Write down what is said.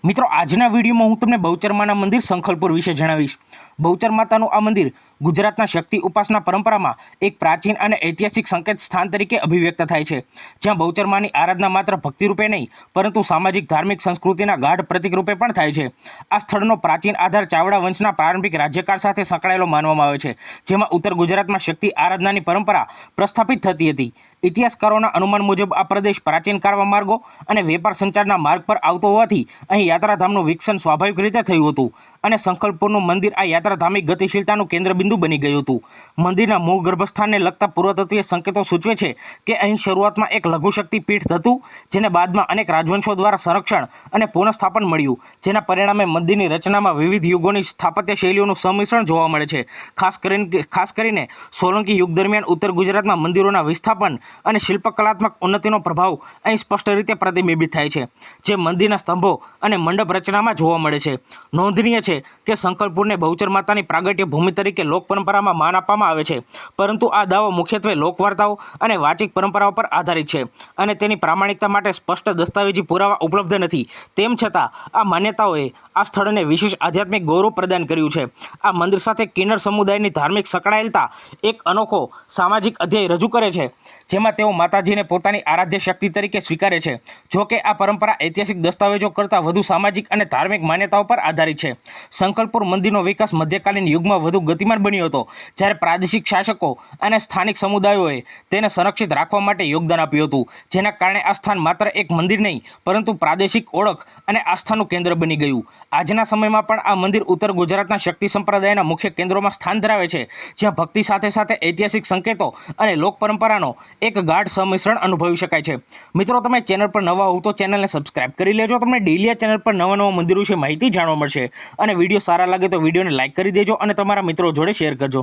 મિત્રો આજના વિડીયોમાં હું તમને બહુચર માના મંદિર સંખલપુર વિશે જણાવીશ। બહુચર માતાનું આ મંદિર ગુજરાતના શક્તિ ઉપાસના પરંપરામાં એક પ્રાચીન અને ઐતિહાસિક સંકેત સ્થાન તરીકે અભિવ્યક્ત થાય છે, જ્યાં બહુચર માની આરાધના માત્ર ભક્તિ રૂપે નહીં પરંતુ સામાજિક ધાર્મિક સંસ્કૃતિના ગાઢ પ્રતીક રૂપે પણ થાય છે। આ સ્થળનો પ્રાચીન આધાર ચાવડા વંશના પ્રારંભિક રાજ્યકાળ સાથે સંકળાયેલો માનવામાં આવે છે, જેમાં ઉત્તર ગુજરાતમાં શક્તિ આરાધનાની પરંપરા પ્રસ્થાપિત થતી હતી। ઇતિહાસકારોના અનુમાન મુજબ આ પ્રદેશ પ્રાચીન કાળમાં માર્ગો અને વેપાર સંચારના માર્ગ પર આવતો હોવાથી અહીં યાત્રાધામનું વિકસન સ્વાભાવિક રીતે થયું હતું અને સંખલપુરનું મંદિર આ યાત્રાધામિક ગતિશીલતાનું કેન્દ્રબિંદુ બની ગયું હતું। મંદિરના મૂળ ગર્ભસ્થાનને લગતા પુરાતત્વીય સંકેતો સૂચવે છે કે અહીં શરૂઆતમાં એક લઘુશક્તિ પીઠ હતું, જેને બાદમાં અનેક રાજવંશો દ્વારા સંરક્ષણ અને પુનઃસ્થાપન મળ્યું, જેના પરિણામે મંદિરની રચનામાં વિવિધ યુગોની સ્થાપત્ય શૈલીઓનું સંમિશ્રણ જોવા મળે છે। ખાસ કરીને સોલંકી યુગ દરમિયાન ઉત્તર ગુજરાતમાં મંદિરોના વિસ્થાપન અને શિલ્પકલાત્મક ઉન્નતિનો પ્રભાવ અહીં સ્પષ્ટ રીતે પ્રતિબિંબિત થાય છે, જે મંદિરના સ્તંભો અને મંડપ રચનામાં જોવા મળે છે। નોંધનીય છે કે સંખલપુરને બહુચર માતાની પ્રાગટ્ય ભૂમિ તરીકે લોક પરંપરામાં માન આપવામાં આવે છે, પરંતુ આ દાવો મુખ્યત્વે લોકવાર્તાઓ અને વાચિક પરંપરાઓ પર આધારિત છે અને તેની પ્રામાણિકતા માટે સ્પષ્ટ દસ્તાવેજી પુરાવા ઉપલબ્ધ નથી। તેમ છતાં આ માન્યતાઓએ આ સ્થળને વિશેષ આધ્યાત્મિક ગૌરવ પ્રદાન કર્યું છે। આ મંદિર સાથે કિન્નર સમુદાયની ધાર્મિક સંકળાયેલતા એક અનોખો સામાજિક અધ્યાય રજૂ કરે છે, જેમાં તેઓ માતાજીને પોતાની આરાધ્ય શક્તિ તરીકે સ્વીકારે છે। જો કે આ પરંપરા ઐતિહાસિક દસ્તાવેજો કરતાં વધુ સામાજિક અને ધાર્મિક માન્યતાઓ પર આધારિત છે। સંખલપુર મંદિરનો વિકાસ મધ્યકાલીન યુગમાં વધુ ગતિમાન બન્યો હતો, જ્યારે પ્રાદેશિક શાસકો અને સ્થાનિક સમુદાયોએ તેને સંરક્ષિત રાખવા માટે યોગદાન આપ્યું હતું, જેના કારણે આ સ્થાન માત્ર એક મંદિર નહીં પરંતુ પ્રાદેશિક ઓળખ અને આસ્થાનું કેન્દ્ર બની ગયું। આજના સમયમાં પણ આ મંદિર ઉત્તર ગુજરાતના શક્તિ સંપ્રદાયના મુખ્ય કેન્દ્રોમાં સ્થાન ધરાવે છે, જ્યાં ભક્તિ સાથે સાથે ઐતિહાસિક સંકેતો અને લોક પરંપરાનો એક ગાઢ સંમિશ્રણ અનુભવી શકાય છે। મિત્રો, તમે ચેનલ પર નવા હોવ તો ચેનલને સબસ્ક્રાઇબ કરી લેજો। તમને ડેલી આ ચેનલ પર નવા મંદિરો વિશે માહિતી જાણવા મળશે અને વિડીયો સારા લાગે તો વિડીયોને લાઇક કરી દેજો અને તમારા મિત્રો જોડે શેર કરજો।